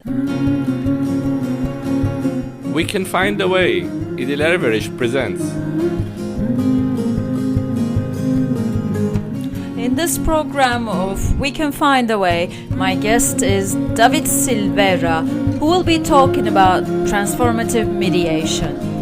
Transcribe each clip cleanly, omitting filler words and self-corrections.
We Can Find a Way, İdil presents. In this program of We Can Find a Way, my guest is David Silvera, who will be talking about transformative mediation.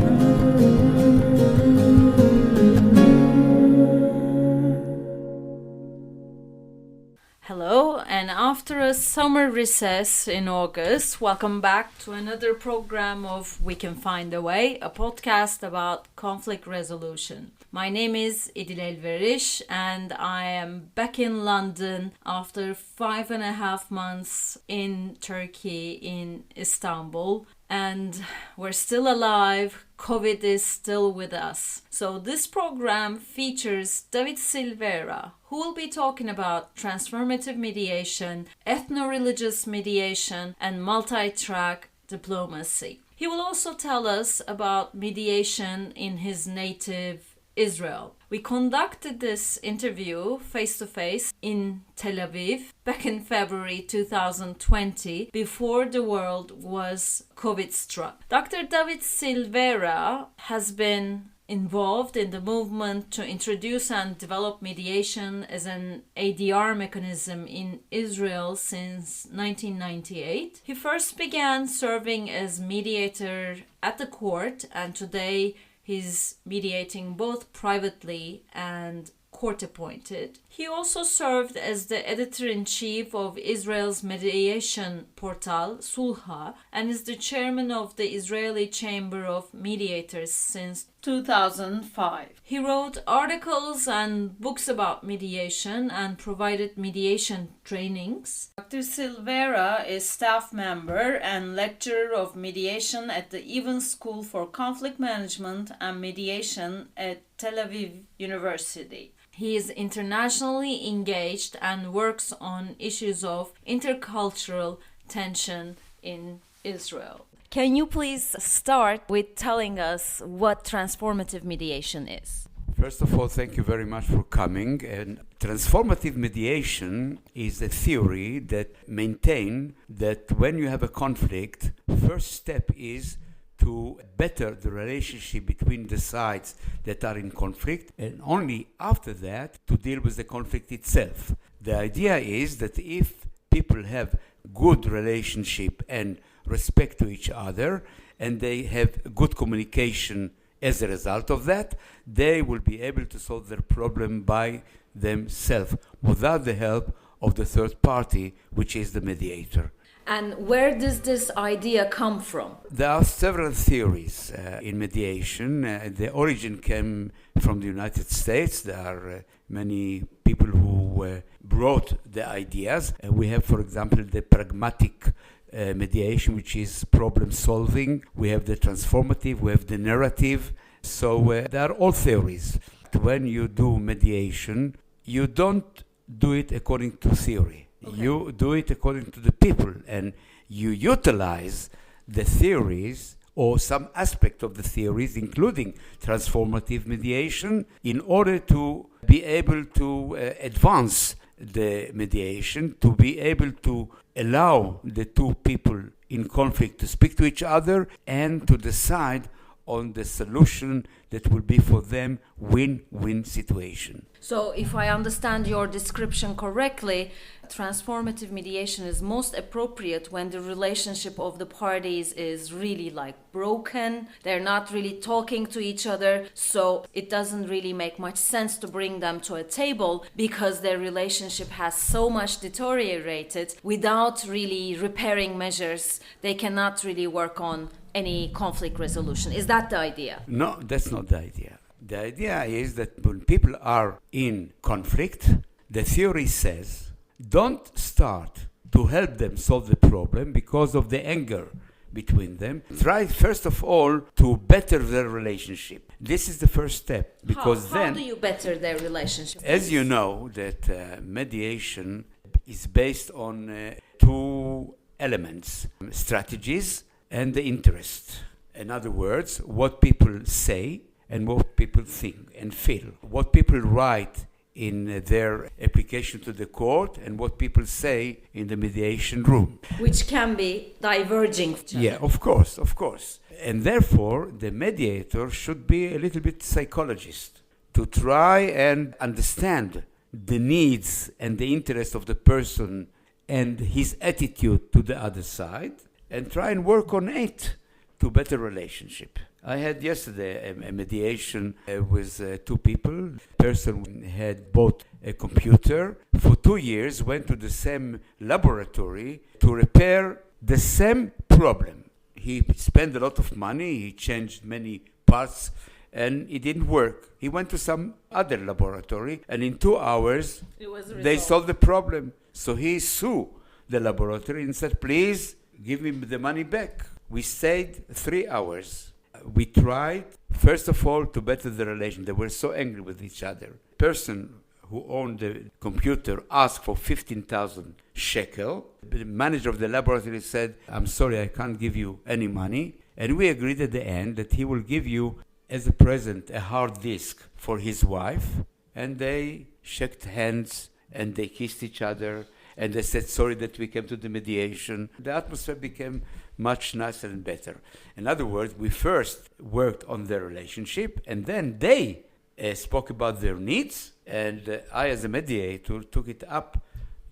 Hello, and after a summer recess in August, welcome back to another program of We Can Find a Way, a podcast about conflict resolution. My name is İdil, and I am back in London after 5.5 months in Turkey, in Istanbul. And we're still alive. COVID is still with us. So this program features David Silvera, who will be talking about transformative mediation, ethnoreligious mediation, and multi-track diplomacy. He will also tell us about mediation in his native Israel. We conducted this interview face-to-face in Tel Aviv back in February 2020, before the world was COVID struck. Dr. David Silvera has been involved in the movement to introduce and develop mediation as an ADR mechanism in Israel since 1998. He first began serving as mediator at the court, and today he's mediating both privately and court-appointed. He also served as the editor-in-chief of Israel's mediation portal, Sulha, and is the chairman of the Israeli Chamber of Mediators since 2005. He wrote articles and books about mediation and provided mediation trainings. Dr. Silvera is staff member and lecturer of mediation at the Evans School for Conflict Management and Mediation at Tel Aviv University. He is internationally engaged and works on issues of intercultural tension in Israel. Can you please start with telling us what transformative mediation is? First of all, thank you very much for coming. And transformative mediation is a theory that maintains that when you have a conflict, first step is to better the relationship between the sides that are in conflict, and only after that to deal with the conflict itself. The idea is that if people have good relationship and respect to each other, and they have good communication as a result of that, they will be able to solve their problem by themselves without the help of the third party, which is the mediator. And where does this idea come from? There are several theories in mediation. The origin came from the United States. There are many people who brought the ideas. We have, for example, the pragmatic mediation, which is problem solving. We have the transformative, we have the narrative. So there are all theories. When you do mediation, you don't do it according to theory. Okay. You do it according to the people, and you utilize the theories or some aspect of the theories, including transformative mediation, in order to be able to advance the mediation, to be able to allow the two people in conflict to speak to each other and to decide on the solution that will be for them win-win situation. So if I understand your description correctly, transformative mediation is most appropriate when the relationship of the parties is really broken. They're not really talking to each other, so it doesn't really make much sense to bring them to a table because their relationship has so much deteriorated. Without really repairing measures, they cannot really work on any conflict resolution. Is that the idea? No, that's not the idea. The idea is that when people are in conflict, the theory says, don't start to help them solve the problem because of the anger between them. Try, first of all, to better their relationship. This is the first step. Because How do you better their relationship? As you know, that mediation is based on two elements, strategies and the interest. In other words, what people say and what people think and feel. What people write in their application to the court and what people say in the mediation room. Which can be diverging. Yeah, of course. And therefore, the mediator should be a little bit psychologist to try and understand the needs and the interest of the person and his attitude to the other side, and try and work on it to better relationship. I had yesterday a mediation with two people. Person had bought a computer. For 2 years, went to the same laboratory to repair the same problem. He spent a lot of money. He changed many parts, and it didn't work. He went to some other laboratory, and in 2 hours, they solved the problem. So he sued the laboratory and said, please give me the money back. We stayed 3 hours. We tried, first of all, to better the relation. They were so angry with each other. Person who owned the computer asked for 15,000 shekel. The manager of the laboratory said, I'm sorry, I can't give you any money. And we agreed at the end that he will give you, as a present, a hard disk for his wife. And they shook hands and they kissed each other. And they said, sorry that we came to the mediation. The atmosphere became much nicer and better. In other words, we first worked on their relationship, and then they spoke about their needs, and I, as a mediator, took it up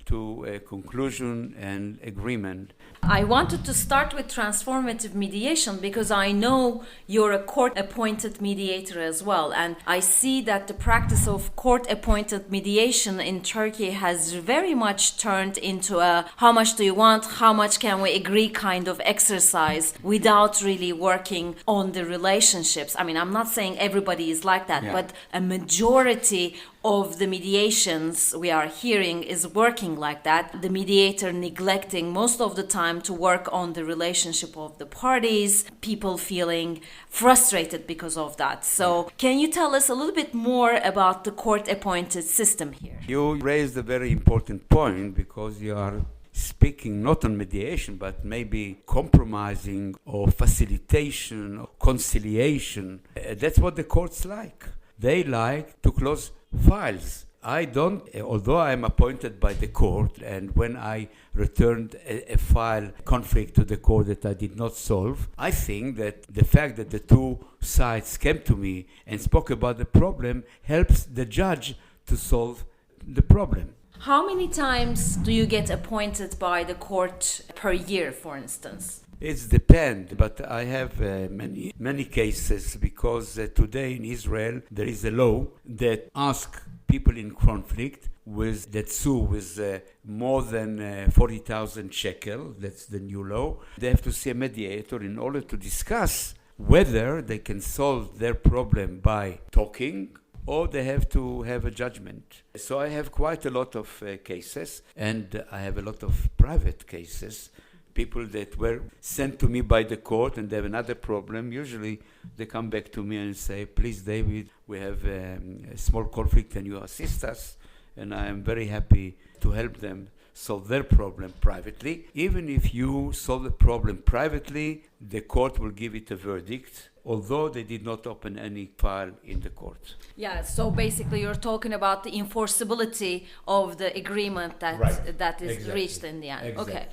to a conclusion and agreement. I wanted to start with transformative mediation because I know you're a court-appointed mediator as well, and I see that the practice of court-appointed mediation in Turkey has very much turned into a how much do you want, how much can we agree kind of exercise without really working on the relationships. I mean, I'm not saying everybody is like that, but a majority of the mediations we are hearing is working like that. The mediator neglecting most of the time to work on the relationship of the parties, people feeling frustrated because of that. So can you tell us a little bit more about the court-appointed system here? You raised a very important point because you are speaking not on mediation, but maybe compromising or facilitation or conciliation. That's what the courts like. They like to close files. I don't, although I am appointed by the court, and when I returned a file conflict to the court that I did not solve, I think that the fact that the two sides came to me and spoke about the problem helps the judge to solve the problem. How many times do you get appointed by the court per year, for instance? It depends, but I have many cases because today in Israel there is a law that asks people in conflict that sue with more than 40,000 shekel, that's the new law, they have to see a mediator in order to discuss whether they can solve their problem by talking or they have to have a judgment. So I have quite a lot of cases, and I have a lot of private cases. People that were sent to me by the court and they have another problem, usually they come back to me and say, please, David, we have a small conflict and you assist us. And I am very happy to help them solve their problem privately. Even if you solve the problem privately, the court will give it a verdict, although they did not open any file in the court. Yeah, so basically you're talking about the enforceability of the agreement that is reached in the end. Exactly. Okay.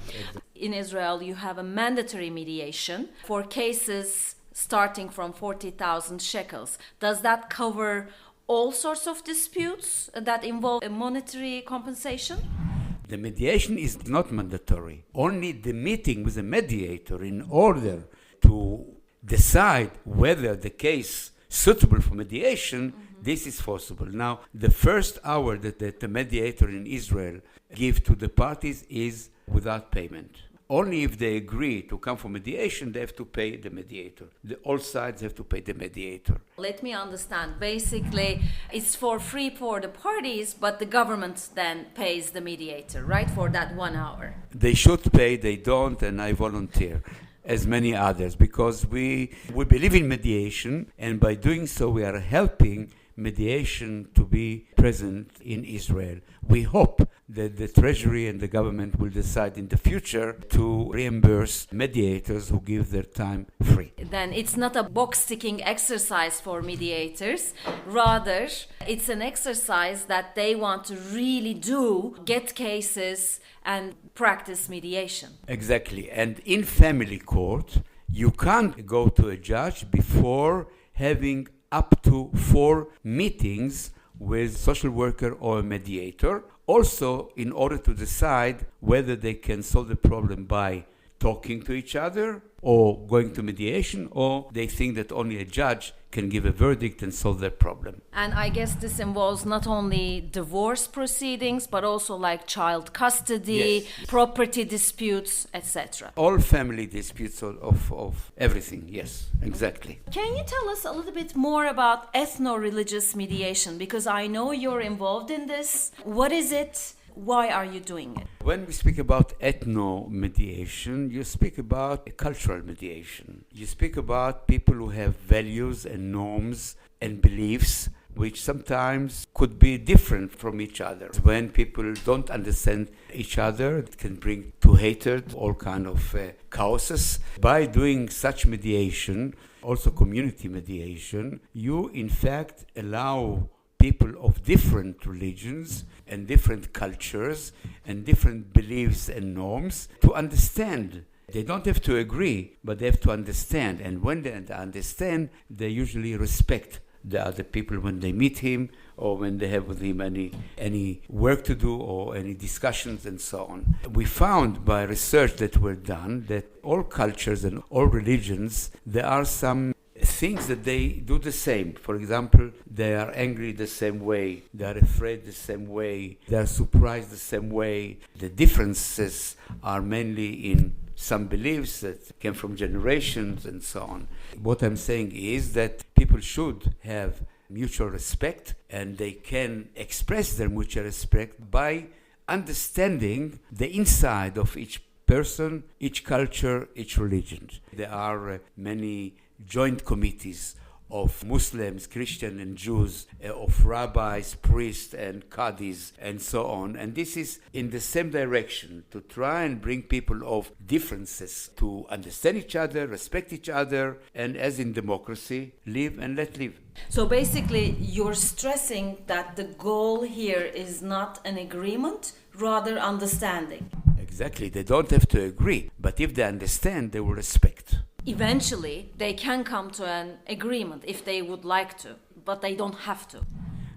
In Israel, you have a mandatory mediation for cases starting from 40,000 shekels. Does that cover all sorts of disputes that involve a monetary compensation? The mediation is not mandatory. Only the meeting with the mediator in order to decide whether the case suitable for mediation, this is possible. Now, the first hour that the mediator in Israel gives to the parties is without payment. Only if they agree to come for mediation, they have to pay the mediator. All sides have to pay the mediator. Let me understand. Basically, it's for free for the parties, but the government then pays the mediator, right, for that 1 hour? They should pay, they don't, and I volunteer, as many others, because we believe in mediation, and by doing so, we are helping mediation to be present in Israel. We hope the Treasury and the government will decide in the future to reimburse mediators who give their time free. Then it's not a box-ticking exercise for mediators. Rather, it's an exercise that they want to really do, get cases and practice mediation. Exactly. And in family court, you can't go to a judge before having up to 4 meetings with social worker or a mediator, also in order to decide whether they can solve the problem by talking to each other or going to mediation, or they think that only a judge can give a verdict and solve their problem. And I guess this involves not only divorce proceedings, but also like child custody, Yes. property disputes, etc. All family disputes of everything, yes, exactly. Can you tell us a little bit more about ethnoreligious mediation? Because I know you're involved in this. What is it? Why are you doing it? When we speak about ethno-mediation, you speak about cultural mediation. You speak about people who have values and norms and beliefs which sometimes could be different from each other. When people don't understand each other, it can bring to hatred, all kind of chaoses. By doing such mediation, also community mediation, you in fact allow people of different religions and different cultures and different beliefs and norms to understand. They don't have to agree, but they have to understand. And when they understand, they usually respect the other people when they meet him or when they have with him any work to do or any discussions and so on. We found by research that were done that all cultures and all religions, there are some things that they do the same. For example, they are angry the same way, they are afraid the same way, they are surprised the same way. The differences are mainly in some beliefs that came from generations and so on. What I'm saying is that people should have mutual respect, and they can express their mutual respect by understanding the inside of each person, each culture, each religion. There are many joint committees of Muslims, Christians and Jews, of rabbis, priests and qadis and so on. And this is in the same direction, to try and bring people of differences to understand each other, respect each other, and as in democracy, live and let live. So basically, you're stressing that the goal here is not an agreement, rather understanding. Exactly. They don't have to agree, but if they understand, they will respect. Eventually, they can come to an agreement if they would like to, but they don't have to.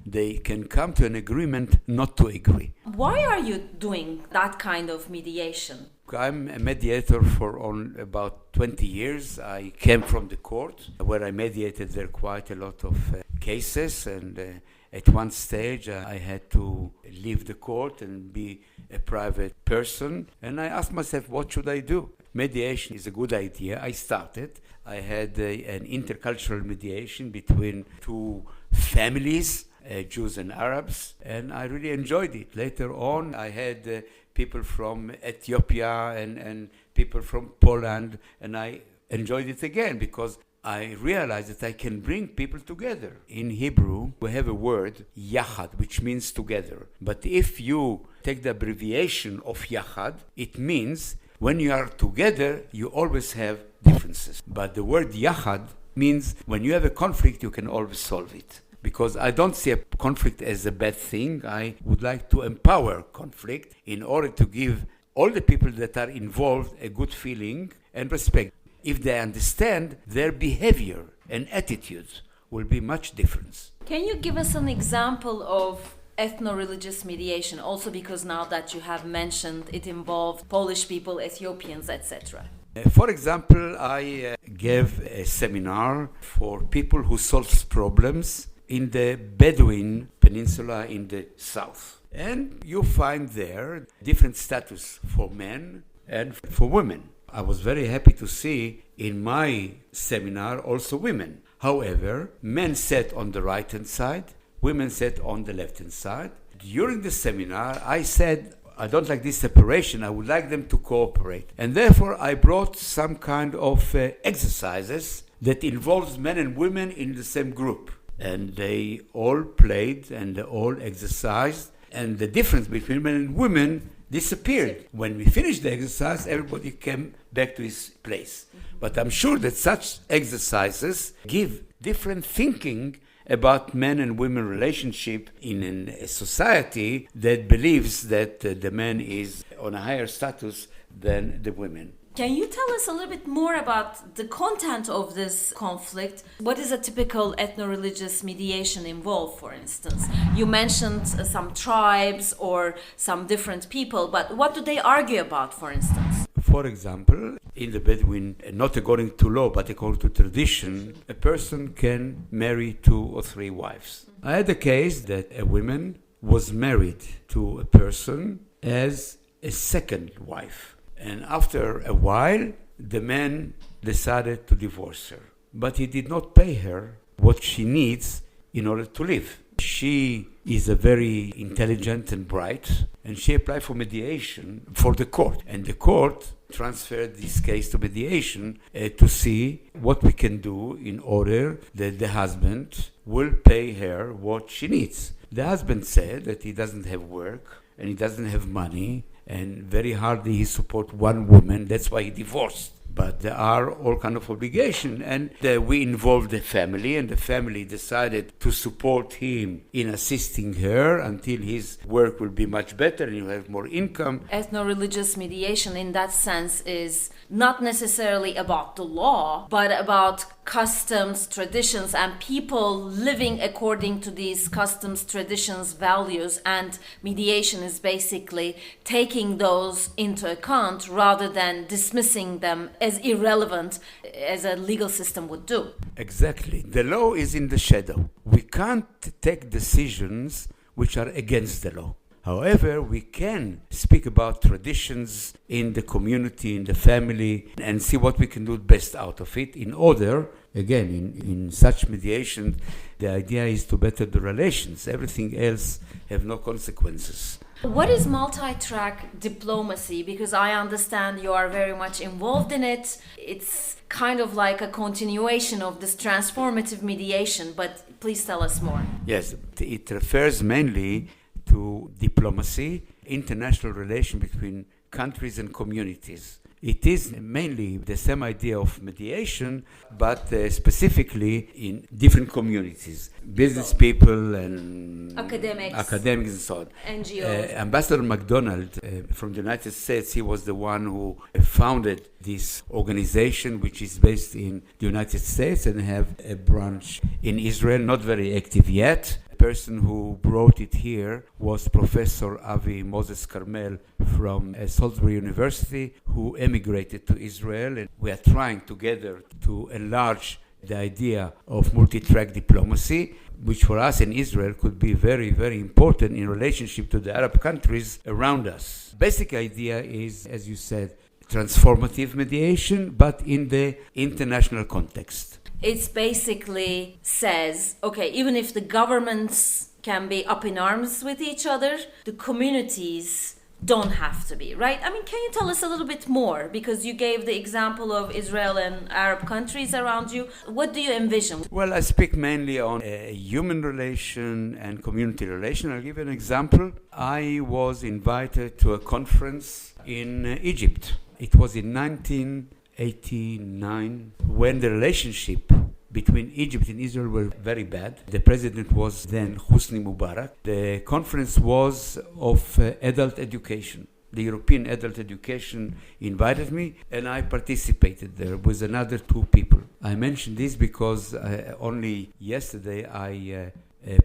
They can come to an agreement not to agree. Why are you doing that kind of mediation? I'm a mediator for about 20 years. I came from the court where I mediated there quite a lot of cases, and at one stage I had to leave the court and be a private person, and I asked myself, what should I do? Mediation is a good idea. I started. I had an intercultural mediation between 2 families, Jews and Arabs, and I really enjoyed it. Later on, I had people from Ethiopia and people from Poland, and I enjoyed it again because I realized that I can bring people together. In Hebrew, we have a word, yachad, which means together. But if you take the abbreviation of yachad, it means when you are together, you always have differences. But the word yachad means when you have a conflict, you can always solve it. Because I don't see a conflict as a bad thing. I would like to empower conflict in order to give all the people that are involved a good feeling and respect. If they understand, their behavior and attitudes will be much different. Can you give us an example of ethno-religious mediation, also because now that you have mentioned it involved Polish people, Ethiopians, etc.? For example, I gave a seminar for people who solve problems in the Bedouin Peninsula in the south. And you find there different status for men and for women. I was very happy to see in my seminar also women. However, men sat on the right-hand side, women sat on the left-hand side. During the seminar, I said, I don't like this separation, I would like them to cooperate. And therefore, I brought some kind of exercises that involves men and women in the same group. And they all played and they all exercised. And the difference between men and women disappeared. When we finished the exercise, everybody came back to his place. But I'm sure that such exercises give different thinking about men and women relationship in a society that believes that the man is on a higher status than the women. Can you tell us a little bit more about the content of this conflict? What is a typical ethnoreligious mediation involve, for instance? You mentioned some tribes or some different people, but what do they argue about, for instance? For example, in the Bedouin, not according to law, but according to tradition, a person can marry 2 or 3 wives. I had a case that a woman was married to a person as a second wife. And after a while, the man decided to divorce her. But he did not pay her what she needs in order to live. She is a very intelligent and bright, and she applied for mediation for the court. And the court transferred this case to mediation to see what we can do in order that the husband will pay her what she needs. The husband said that he doesn't have work and he doesn't have money, and very hardly he support one woman. That's why he divorced. But there are all kind of obligations, and we involved the family, and the family decided to support him in assisting her until his work will be much better and he'll have more income. Ethno-religious mediation in that sense is not necessarily about the law, but about customs, traditions, and people living according to these customs, traditions, values, and mediation is basically taking those into account rather than dismissing them as irrelevant as a legal system would do. Exactly. The law is in the shadow. We can't take decisions which are against the law. However, we can speak about traditions in the community, in the family, and see what we can do best out of it in order, again, in such mediation, the idea is to better the relations. Everything else have no consequences. What is multi-track diplomacy? Because I understand you are very much involved in it. It's kind of like a continuation of this transformative mediation, but please tell us more. Yes, it refers mainly to diplomacy, international relation between countries and communities. It is mainly the same idea of mediation, but specifically in different communities, business people and academics and so on. NGOs. Ambassador MacDonald from the United States, he was the one who founded this organization, which is based in the United States and have a branch in Israel, not very active yet. Person who brought it here was Professor Avi Moses Carmel from Salisbury University, who emigrated to Israel, and we are trying together to enlarge the idea of multi-track diplomacy, which for us in Israel could be very, very important in relationship to the Arab countries around us. Basic idea is, as you said, transformative mediation, but in the international context. It basically says, okay, even if the governments can be up in arms with each other, the communities don't have to be, right? I mean, can you tell us a little bit more? Because you gave the example of Israel and Arab countries around you. What do you envision? Well, I speak mainly on human relation and community relation. I'll give you an example. I was invited to a conference in Egypt. It was in 1989 when the relationship between Egypt and Israel were very bad. The president was then Hosni Mubarak. The conference was of adult education. The European adult education invited me, and I participated there with another 2 people. I mention this because only yesterday I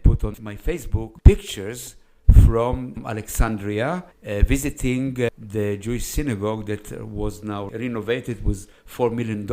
put on my Facebook pictures from Alexandria, visiting the Jewish synagogue that was now renovated with $4 million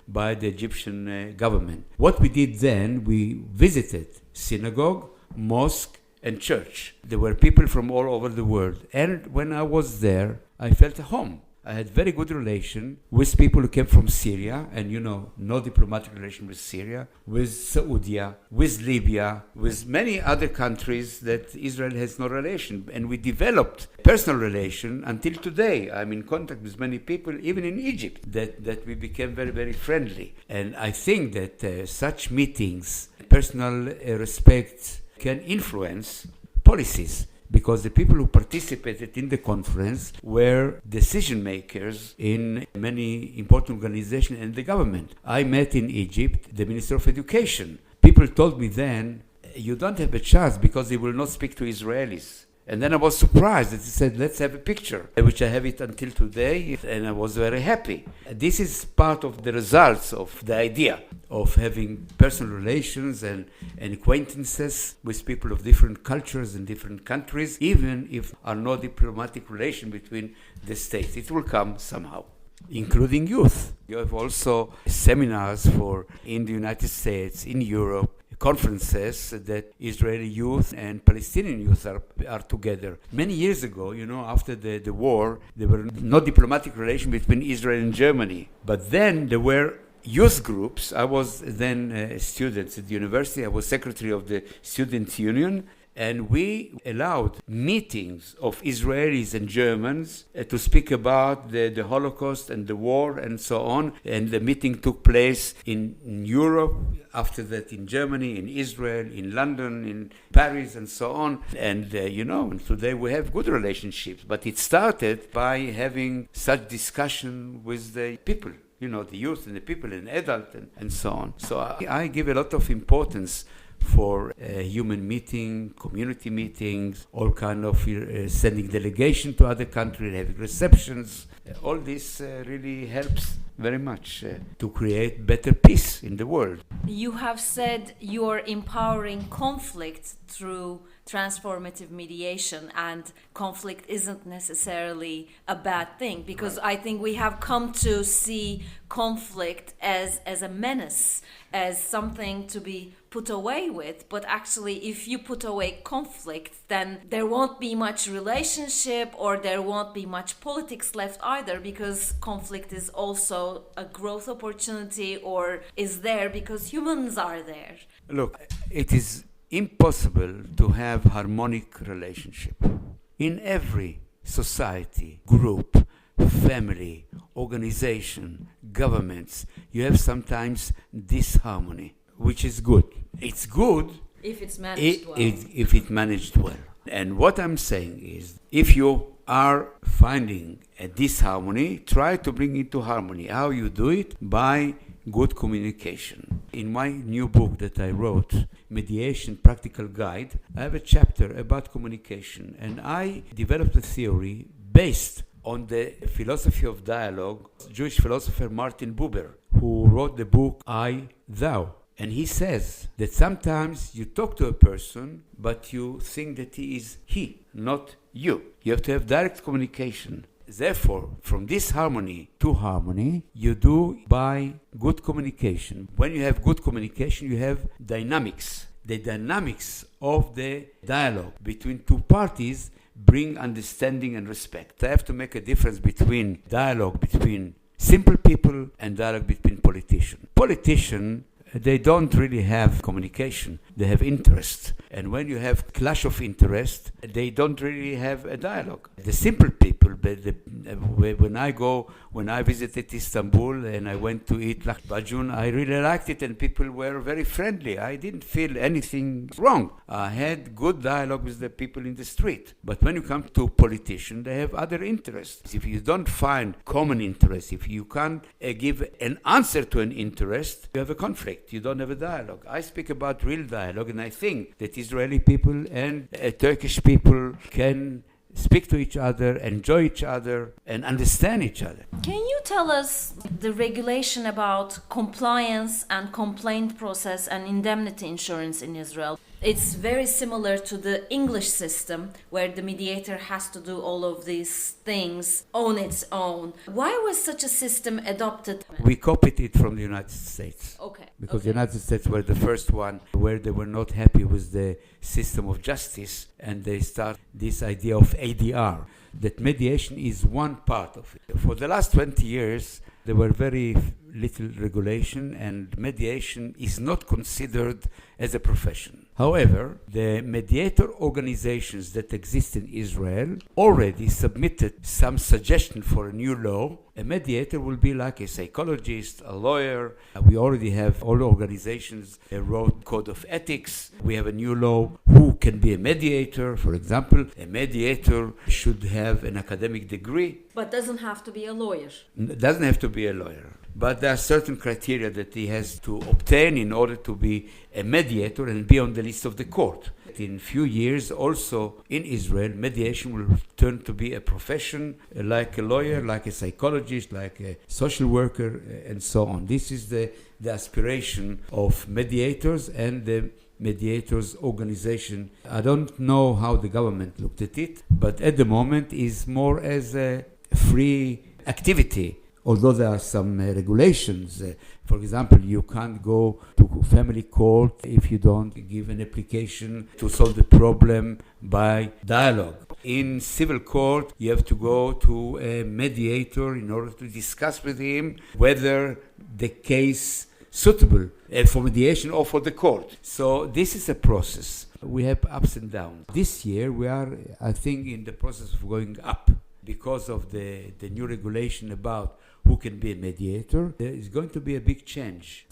by the Egyptian government. What we did then, we visited synagogue, mosque, and church. There were people from all over the world. And when I was there, I felt at home. I had very good relation with people who came from Syria, and no diplomatic relation with Syria, with Saudi, with Libya, with many other countries that Israel has no relation. And we developed personal relation until today. I'm in contact with many people, even in Egypt, that we became very, very friendly. And I think that such meetings, personal respect, can influence policies. because the people who participated in the conference were decision makers in many important organizations and the government. I met in Egypt the Minister of Education. People told me then, you don't have a chance because he will not speak to Israelis. And then I was surprised that he said, let's have a picture, which I have it until today, and I was very happy. This is part of the results of the idea of having personal relations and acquaintances with people of different cultures and different countries, even if there are no diplomatic relation between the states. It will come somehow, including youth. You have also seminars in the United States, in Europe, conferences that Israeli youth and Palestinian youth are together. Many years ago, after the war, there were no diplomatic relation between Israel and Germany. But then there were youth groups. I was then a student at the university. I was secretary of the Student Union. And we allowed meetings of Israelis and Germans to speak about the Holocaust and the war and so on. And the meeting took place in Europe, after that in Germany, in Israel, in London, in Paris, and so on. And, and today we have good relationships. But it started by having such discussion with the people, the youth and the people and adults and so on. So I give a lot of importance for human meeting, community meetings, all kind of sending delegation to other countries, having receptions. All this really helps very much to create better peace in the world. You have said you're empowering conflict through transformative mediation, and conflict isn't necessarily a bad thing, because I think we have come to see conflict as a menace, as something to be put away with. But actually, if you put away conflict, then there won't be much relationship, or there won't be much politics left either, because conflict is also a growth opportunity, or is there because humans are there. Look, it is impossible to have harmonic relationship in every society, group, family, organization, governments. You have sometimes disharmony, which is good. It's good if it's managed well. If it managed well. And what I'm saying is, if you are finding a disharmony, try to bring it to harmony. How you do it? By good communication. In my new book that I wrote, Mediation Practical Guide, I have a chapter about communication, and I developed a theory based on the philosophy of dialogue, Jewish philosopher Martin Buber, who wrote the book I, Thou. And he says that sometimes you talk to a person, but you think that he is he, not you. You have to have direct communication. Therefore, from disharmony to harmony, you do by good communication. When you have good communication, you have dynamics. The dynamics of the dialogue between two parties bring understanding and respect. I have to make a difference between dialogue between simple people and dialogue between politicians. Politicians, they don't really have communication. They have interest. And when you have clash of interest, they don't really have a dialogue. The simple people, when I visited Istanbul and I went to eat lahmacun, I really liked it, and people were very friendly. I didn't feel anything wrong. I had good dialogue with the people in the street. But when you come to politicians, they have other interests. If you don't find common interests, if you can't give an answer to an interest, you have a conflict. You don't have a dialogue. I speak about real dialogue, and I think that Israeli people and Turkish people can speak to each other, enjoy each other, and understand each other. Can you tell us the regulation about compliance and complaint process and indemnity insurance in Israel? It's very similar to the English system, where the mediator has to do all of these things on its own. Why was such a system adopted? We copied it from the United States. Okay. Because the United States were the first one where they were not happy with the system of justice, and they start this idea of ADR, that mediation is one part of it. For the last 20 years, there were very little regulation, and mediation is not considered as a profession. However, the mediator organizations that exist in Israel already submitted some suggestion for a new law. A mediator will be like a psychologist, a lawyer. We already have all organizations wrote code of ethics. We have a new law who can be a mediator. For example, a mediator should have an academic degree. But doesn't have to be a lawyer. Doesn't have to be a lawyer. But there are certain criteria that he has to obtain in order to be a mediator and be on the list of the court. In few years, also in Israel, mediation will turn to be a profession, like a lawyer, like a psychologist, like a social worker, and so on. This is the aspiration of mediators and the mediators organization. I don't know how the government looked at it, but at the moment is more as a free activity. Although there are some regulations. For example, you can't go to family court if you don't give an application to solve the problem by dialogue. In civil court, you have to go to a mediator in order to discuss with him whether the case suitable for mediation or for the court. So this is a process. We have ups and downs. This year we are, I think, in the process of going up because of the new regulation about who can be a mediator. There is going to be a big change.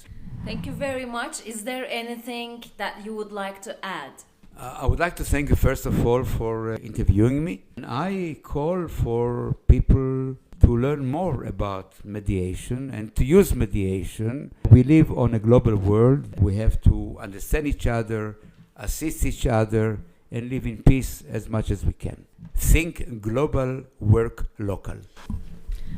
Thank you very much. Is there anything that you would like to add? I would like to thank you first of all for interviewing me. And I call for people to learn more about mediation and to use mediation. We live on a global world. We have to understand each other, assist each other, and live in peace as much as we can. Think global, work local.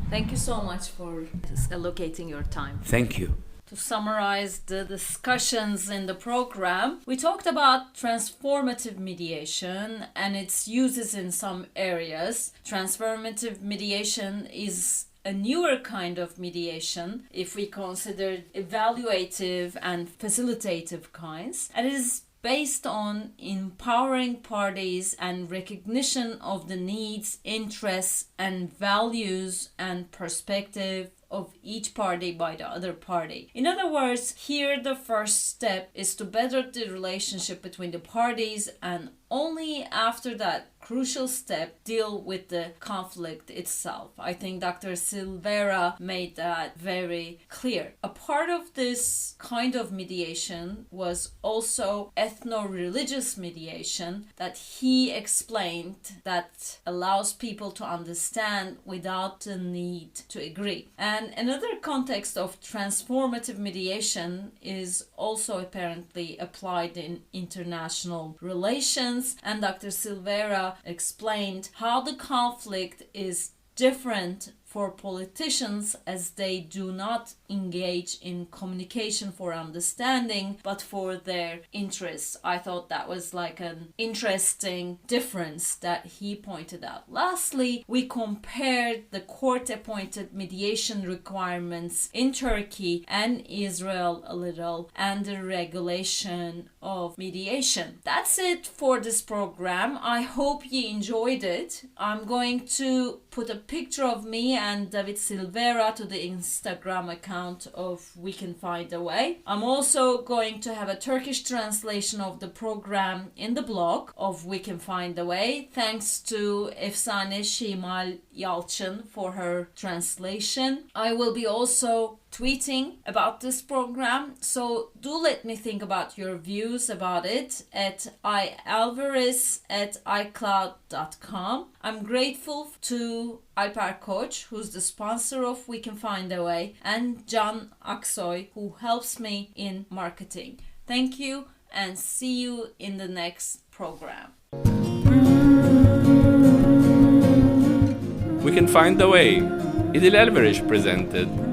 Thank you so much for allocating your time. Thank you. To summarize the discussions in the program, we talked about transformative mediation and its uses in some areas. Transformative mediation is a newer kind of mediation if we consider evaluative and facilitative kinds, and it is based on empowering parties and recognition of the needs, interests, and values and perspective of each party by the other party. In other words, here the first step is to better the relationship between the parties, and only after that crucial step deal with the conflict itself. I think Dr. Silvera made that very clear. A part of this kind of mediation was also ethnoreligious mediation that he explained that allows people to understand without the need to agree. And another context of transformative mediation is also apparently applied in international relations, and Dr. Silvera explained how the conflict is different for politicians as they do not engage in communication for understanding but for their interests. I thought that was like an interesting difference that he pointed out. Lastly, we compared the court-appointed mediation requirements in Turkey and Israel a little and the regulation of mediation. That's it for this program. I hope you enjoyed it. I'm going to put a picture of me and David Silvera to the Instagram account of We Can Find a Way. I'm also going to have a Turkish translation of the program in the blog of We Can Find a Way. Thanks to Efsane Şimal Yalçın for her translation. I will be also tweeting about this program, so do let me think about your views about it at ialvarez@icloud.com. I'm grateful to Alper Koç, who's the sponsor of We Can Find a Way, and Can Aksoy, who helps me in marketing. Thank you and see you in the next program. We Can Find a Way. İdil presented.